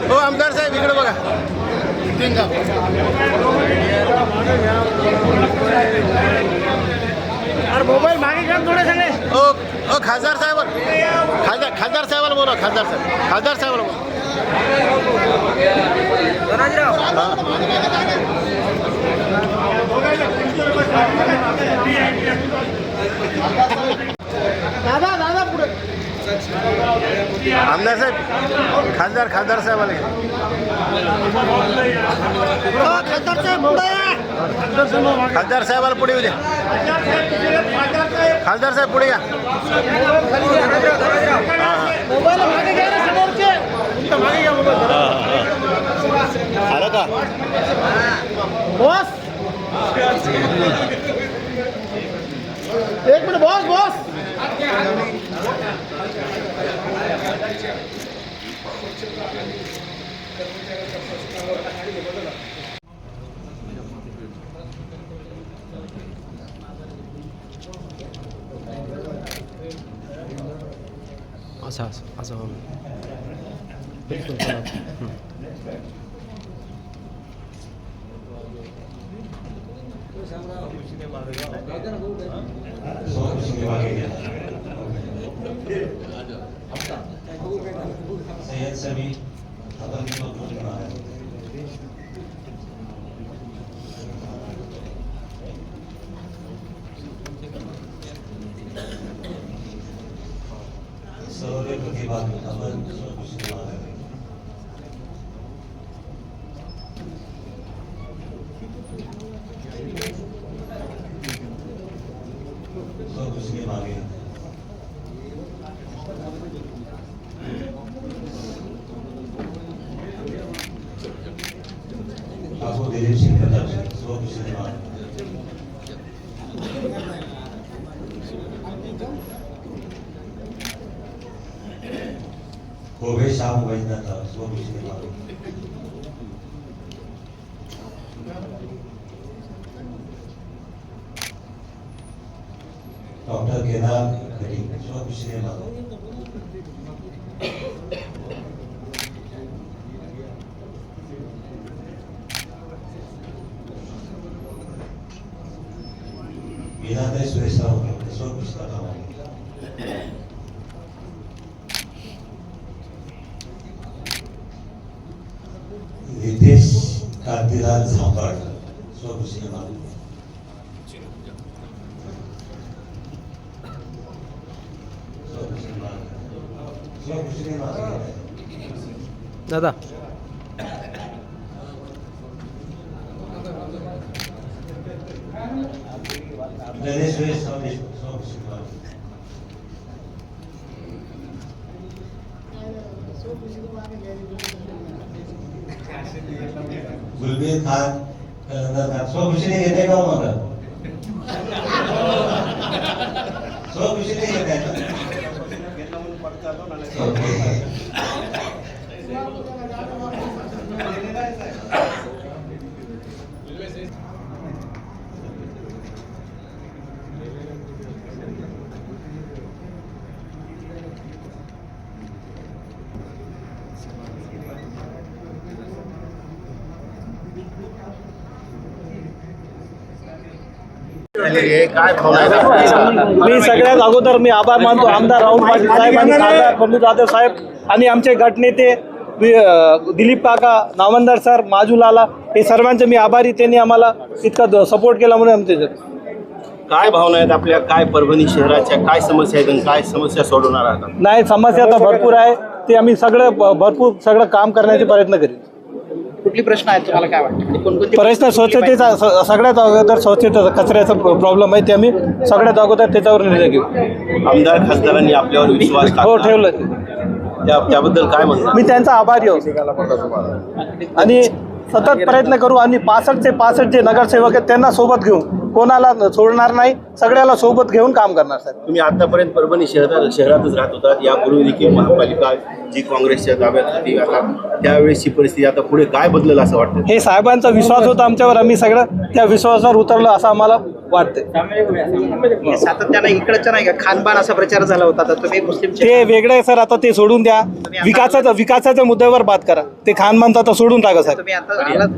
हो आमदार साहेब इकडे बघा. मोबाईल मागे घ्या थोडे सगळे. ओ ओ खासदार साहेब खासदार साहेबाला बोला. खासदार साहेबाला बोला. दादा पुढे. आमदार साहेब खासदार साहेबाला घ्या. खासदार साहेबाला पुढे येऊ द्या. खासदार साहेब पुढे या. आलं का बॉस? एक मिनिट बॉस. असं डॉक्टर केदार खडी स्वखुशीने मागो. मीनाताई सुरेशराव स्वखुशीला मागो. रितेश कांतीलाल झांबड स्वखुशीने मागो. दादा गुलबीर खान स्वखुशीने घेते का मग स्वखुशीने घेते मी सगळ्यात अगोदर आभार मानतो आमदार राहुल पाटील साहेब आणि खासदार बंडू जाधव साहेब आणि आमचे गटनेते दिलीप काका, नामंदार सर, माजूलाला हे सर्वांचे मी आभारी. त्यांनी आम्हाला इतका सपोर्ट केला म्हणून आमचे काय भावना आहेत आपल्या? काय परभणी शहराच्या काय समस्या आहेत? काय समस्या सोडवणार आहात? नाही, समस्या तर भरपूर आहे. ते आम्ही भरपूर काम करण्याचे प्रयत्न करू. कुठली प्रश्न आहेत तुम्हाला काय वाटतं? प्रश्न स्वच्छतेचा सगळ्यात अगोदर स्वच्छता कचऱ्याचा प्रॉब्लेम आहे ते आम्ही सगळ्यात अगोदर त्याच्यावर निर्णय घेऊ. आमदार खासदारांनी आपल्यावर विश्वास हो ठेवलं. त्याबद्दल काय म्हणतात? मी त्यांचा आभारी होतो आणि सतत प्रयत्न करू आणि 65 जे नगरसेवक आहेत त्यांना सोबत घेऊन कोणाला सोडणार नाही, सगळ्याला सोबत घेऊन काम करणार साहेब. तुम्ही आतापर्यंत परभणी शहरातच राहत होतात. यापूर्वी देखील महापालिका जी काँग्रेसच्या ताब्यात होती, आता त्यावेळेसची परिस्थिती आता पुढे काय बदलेल असं वाटतं? हे साहेबांचा विश्वास होता आमच्यावर, आम्ही सगळं त्या विश्वासावर उतरलो असं आम्हाला वाटतंय. सातत्यानं इकडच्या नाही का खानबान असा प्रचार झाला होता, तर तुम्ही मुस्लिम ते वेगळं आहे सर, आता ते सोडून द्या. विकासाच्या मुद्द्यावर बात करा. ते खान म्हणतात तर सोडून टाका साहेब. तुम्ही आता आलात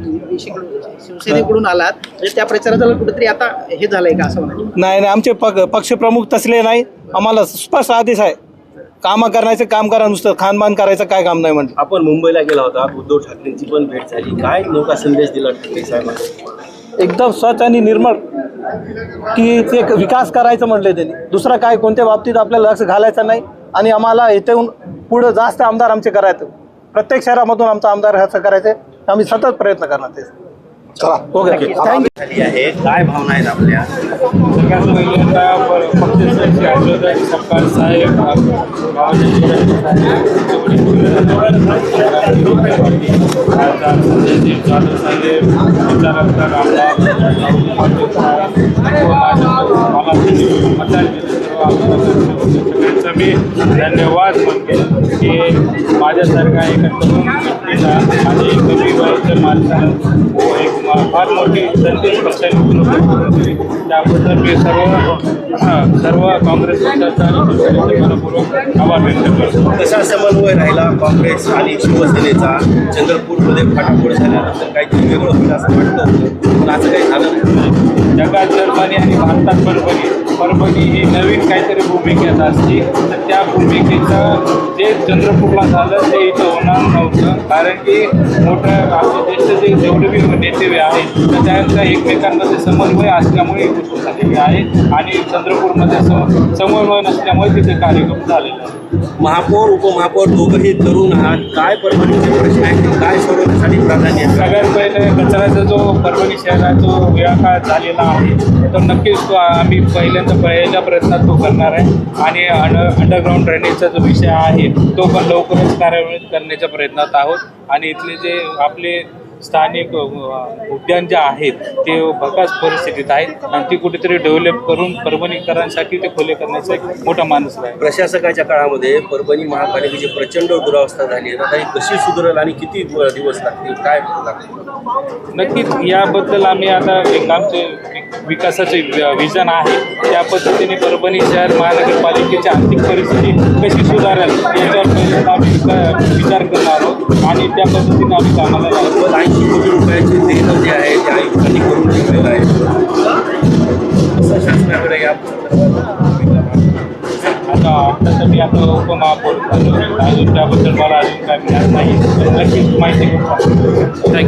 शिवसेनेकडून आलात, म्हणजे त्या प्रचाराला कुठेतरी आता हे झालंय का असं म्हणायचं? नाही आमचे पक्षप्रमुख तसले नाही. आम्हाला स्पष्ट आदेश आहे, कामं करण्याचे काम करा, नुसतं खानबान करायचं काय काम नाही म्हटलं. आपण मुंबईला गेला होता, उद्धव ठाकरेंची पण भेट झाली. काय नेमका संदेश दिला ठाकरे साहेबांना? एकदम स्वच्छ आणि निर्मळ की ते विकास करायचं म्हटले त्यांनी. दुसरं काय कोणत्या बाबतीत आपल्याला लक्ष घालायचं नाही आणि आम्हाला इथून पुढं जास्त आमदार आमचे करायचं. प्रत्येक शहरामधून आमचा आमदार ह्याचं करायचं, आम्ही सतत प्रयत्न करणार. ते चला ओके थँक्यू. झाली आहे, काय भावना आहेत आपल्या? सगळ्यात पहिल्यांदा पक्षश्रेष्ठी आशीर्वाद सपकाळ साहेब जाधव साहेब त्याच्यानंतर सगळ्यांचा मी धन्यवाद म्हणते की माझ्यासारखा एका तरुण व्यक्तीला आणि कमी वयाच्या माणसाला एक फार मोठी संधी पक्षाने त्याबद्दल मी सर्व काँग्रेस पक्षाचा आणि शिवसेनेचा मनपूर्वक आभार व्यक्त करतो. कसा समन्वय राहिला काँग्रेस आणि शिवसेनेचा? चंद्रपूरमध्ये फाटाफोड झाल्यानंतर काहीतरी वेगळं होईल असं वाटतं, पण असं काही झालं नाही. जगात जर्मनी आणि भारतात परभणी ही नवीन काहीतरी भूमिकेत असते, तर त्या भूमिकेचं जे चंद्रपूरला झालं ते इथं होणार नव्हतं. कारण की मोठं आपले देश जे जेवढे बी नेते आहेत तर त्यांचा एकमेकांमध्ये समन्वय असल्यामुळे ही गोष्ट झालेली आहे आणि चंद्रपूरमध्ये समन्वय नसल्यामुळे तिथे कार्यक्रम झालेला आहे. महापौर उपमहापौर दोघंही तरुण आहात, काय परभणीचे प्रश्न आहेत ते काय सोडवण्यासाठी प्राधान्य आहे? सगळ्यात पहिले कचऱ्याचा जो परभणी शहरात जो वेळाकाळ झालेला आहे तर नक्कीच तो आम्ही पहिल्या प्रयत्नात तो करणार आहे आणि अंडरग्राऊंड ड्रेनेजचा जो विषय आहे तो पण लवकरच कार्यान्वित करण्याच्या प्रयत्नात आहोत आणि इथले जे आपले स्थानिक उद्यान जे आहेत ते भकास परिस्थितीत आहेत आणि ती कुठेतरी डेव्हलप करून परभणीकरांसाठी ते खुले करण्याचा एक मोठा माणूस आहे. प्रशासकाच्या काळामध्ये परभणी महापालिकेची प्रचंड दुरावस्था झाली आहे. आता ही कशी सुधारेल आणि किती दिवस लागतील, काय लागतील? नक्कीच याबद्दल आम्ही आता एक आमचे विकासाचे विजन आहे, त्या पद्धतीने परभणी शहर महानगरपालिकेची आर्थिक परिस्थिती कशी सुधारेल याच्यावर पहिल्यांदा आम्ही विचार करणार आहोत आणि त्या पद्धतीने आम्ही कामाला लागतो. 80 कोटी रुपयाचे देणं जे आहे ते आयुक्तांनी करून ठेवलेलं आहे. असं शासनाकडे या आता मी आता उपमहापौर अजून त्याबद्दल मला अजून काय मिळत नाही, नक्कीच माहिती घेऊ. थँक्यू.